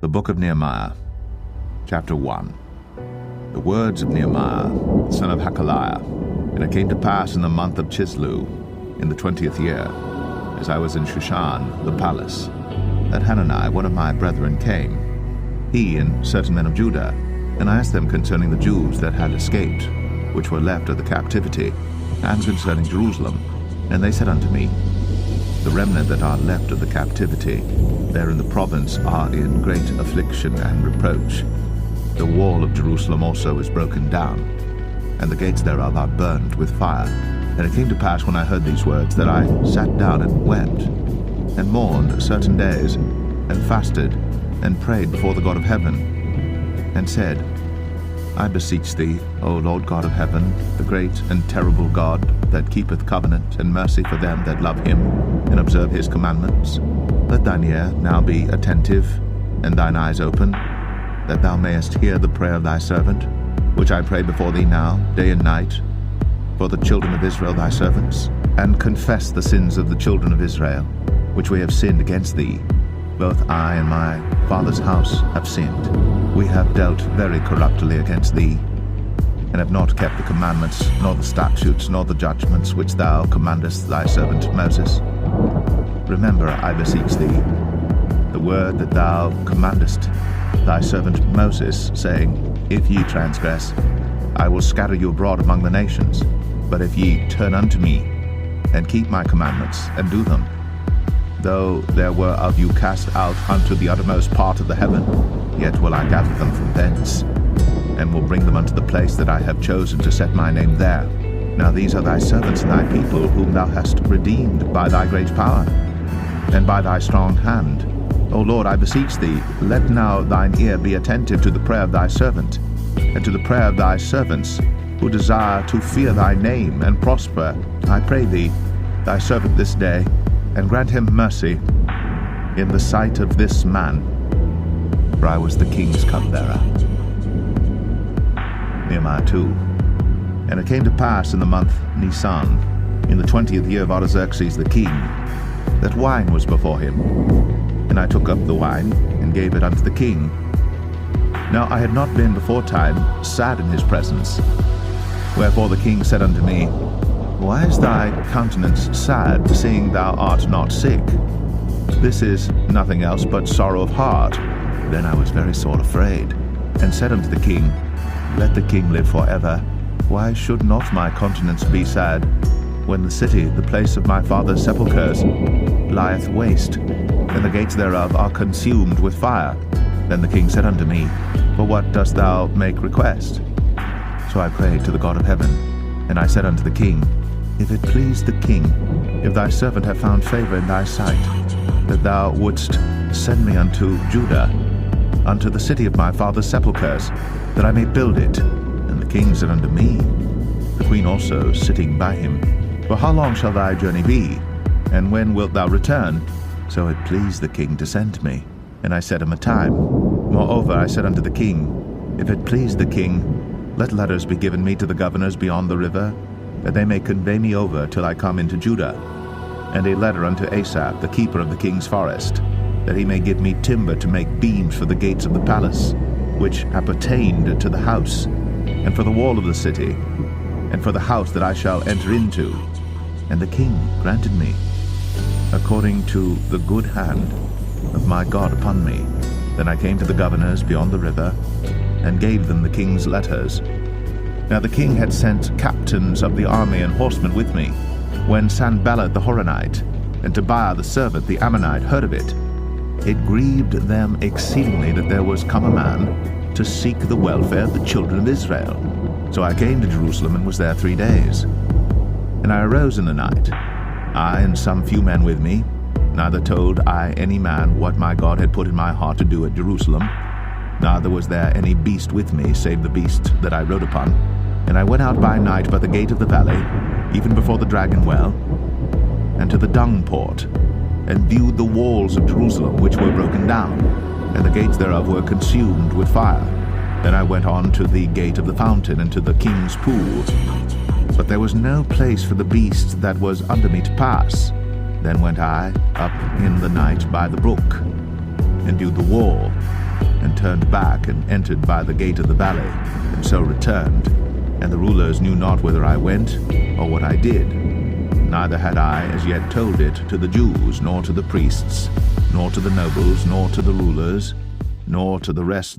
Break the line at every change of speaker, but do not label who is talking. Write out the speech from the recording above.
The Book of Nehemiah, chapter 1. The words of Nehemiah, son of Hakaliah. And it came to pass in the month of Chislew, in the 20th year, as I was in Shushan, the palace, that Hanani, one of my brethren, came, he and certain men of Judah, and I asked them concerning the Jews that had escaped, which were left of the captivity, and concerning Jerusalem. And they said unto me, the remnant that are left of the captivity there in the province are in great affliction and reproach. The wall of Jerusalem also is broken down, and the gates thereof are burned with fire. And it came to pass, when I heard these words, that I sat down and wept, and mourned certain days, and fasted, and prayed before the God of heaven, and said, I beseech thee, O Lord God of heaven, the great and terrible God, that keepeth covenant and mercy for them that love him, and observe his commandments, let thine ear now be attentive, and thine eyes open, that thou mayest hear the prayer of thy servant, which I pray before thee now, day and night, for the children of Israel thy servants, and confess the sins of the children of Israel, which we have sinned against thee. Both I and my father's house have sinned. We have dealt very corruptly against thee, and have not kept the commandments, nor the statutes, nor the judgments which thou commandest thy servant Moses. Remember, I beseech thee, the word that thou commandest thy servant Moses, saying, if ye transgress, I will scatter you abroad among the nations. But if ye turn unto me, and keep my commandments, and do them, though there were of you cast out unto the uttermost part of the heaven, yet will I gather them from thence, and will bring them unto the place that I have chosen to set my name there. Now these are thy servants and thy people, whom thou hast redeemed by thy great power, and by thy strong hand. O Lord, I beseech thee, let now thine ear be attentive to the prayer of thy servant, and to the prayer of thy servants, who desire to fear thy name and prosper. I pray thee, thy servant this day, and grant him mercy in the sight of this man, for I was the king's cupbearer. Nehemiah 2. And it came to pass in the month Nisan, in the 20th year of Artaxerxes the king, that wine was before him. And I took up the wine, and gave it unto the king. Now I had not been before time sad in his presence. Wherefore the king said unto me, why is thy countenance sad, seeing thou art not sick? This is nothing else but sorrow of heart. Then I was very sore afraid, and said unto the king, let the king live forever. Why should not my countenance be sad, when the city, the place of my father's sepulchres, lieth waste, and the gates thereof are consumed with fire? Then the king said unto me, for what dost thou make request? So I prayed to the God of heaven, and I said unto the king, if it please the king, if thy servant have found favor in thy sight, that thou wouldst send me unto Judah, unto the city of my father's sepulchres, that I may build it. And the king said unto me, the queen also sitting by him, for how long shall thy journey be, and when wilt thou return? So it pleased the king to send me. And I set him a time. Moreover, I said unto the king, if it please the king, let letters be given me to the governors beyond the river, that they may convey me over till I come into Judah, and a letter unto Asaph, the keeper of the king's forest, that he may give me timber to make beams for the gates of the palace, which appertained to the house, and for the wall of the city, and for the house that I shall enter into. And the king granted me, according to the good hand of my God upon me. Then I came to the governors beyond the river, and gave them the king's letters. Now the king had sent captains of the army and horsemen with me. When Sanballat the Horonite, and Tobiah the servant the Ammonite, heard of it, it grieved them exceedingly that there was come a man to seek the welfare of the children of Israel. So I came to Jerusalem, and was there 3 days. And I arose in the night, I and some few men with me. Neither told I any man what my God had put in my heart to do at Jerusalem. Neither was there any beast with me, save the beast that I rode upon. And I went out by night by the gate of the valley, even before the dragon well, and to the dung port, and viewed the walls of Jerusalem, which were broken down, and the gates thereof were consumed with fire. Then I went on to the gate of the fountain, and to the king's pool. But there was no place for the beast that was under me to pass. Then went I up in the night by the brook, and viewed the wall, turned back and entered by the gate of the valley, and so returned. And the rulers knew not whither I went, or what I did. Neither had I as yet told it to the Jews, nor to the priests, nor to the nobles, nor to the rulers, nor to the rest